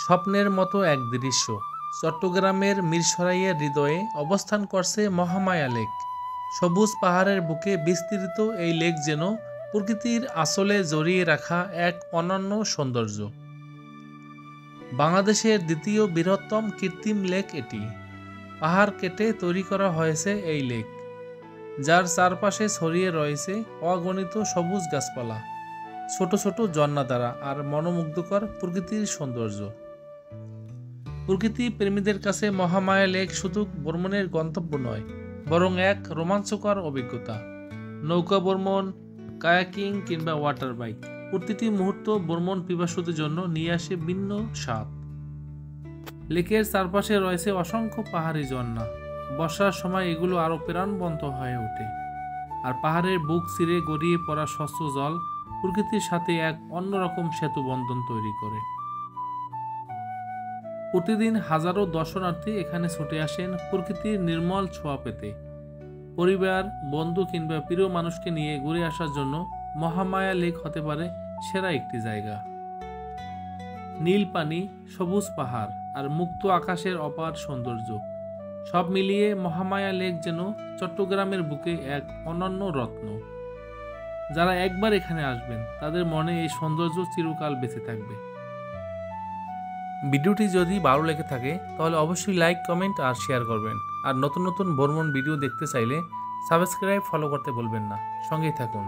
স্বপ্নের মতো এক দৃশ্য। চট্টগ্রামের মিরসরাইয়ের হৃদয়ে অবস্থান করছে মহামায়া লেক। সবুজ পাহাড়ের বুকে বিস্তৃত এই লেক যেন প্রকৃতির আঁচলে জড়িয়ে রাখা এক অনন্য সৌন্দর্য। বাংলাদেশের দ্বিতীয় বৃহত্তম কৃত্রিম লেক এটি। পাহাড় কেটে তৈরি করা হয়েছে এই লেক, যার চারপাশে ছড়িয়ে রয়েছে অগণিত সবুজ গাছপালা, ছোট ছোট ঝর্ণাধারা আর মনোমুগ্ধকর প্রকৃতির সৌন্দর্য। প্রকৃতি প্রেমীদের কাছে মহামায়া লেক শুধু ভ্রমণের গন্তব্য নয়, বরং এক রোমাঞ্চকর অভিজ্ঞতা। নৌকা ভ্রমণ, কায়াকিং কিংবা ওয়াটার বাইক, প্রতিটি মুহূর্ত ভ্রমণ পিপাসুদের জন্য নিয়ে আসে ভিন্ন স্বাদ। লেকের চারপাশে রয়েছে অসংখ্য পাহাড়ি ঝর্ণা। বর্ষার সময় এগুলো আরও প্রাণবন্ত হয়ে ওঠে, আর পাহাড়ের বুক চিরে গড়িয়ে পড়া স্বচ্ছ জল প্রকৃতির সাথে এক অন্যরকম সেতু বন্ধন তৈরি করে। প্রতিদিন হাজারো দর্শনার্থী এখানে ছুটে আসেন প্রকৃতির নির্মল ছোঁয়া পেতে। পরিবার, বন্ধু কিংবা প্রিয় মানুষকে নিয়ে ঘুরে আসার জন্য মহামায়া লেক হতে পারে সেরা একটি জায়গা। নীল পানি, সবুজ পাহাড় আর মুক্ত আকাশের অপার সৌন্দর্য, সব মিলিয়ে মহামায়া লেক যেন চট্টগ্রামের বুকে এক অনন্য রত্ন। যারা একবার এখানে আসবেন তাদের মনে এই সৌন্দর্য চিরকাল বেঁচে থাকবে। ভিডিওটি যদি ভালো লেগে থাকে তাহলে অবশ্যই লাইক, কমেন্ট আর শেয়ার করবেন। আর নতুন নতুন ভ্রমণ ভিডিও দেখতে চাইলে সাবস্ক্রাইব, ফলো করতে ভুলবেন না। সঙ্গেই থাকুন।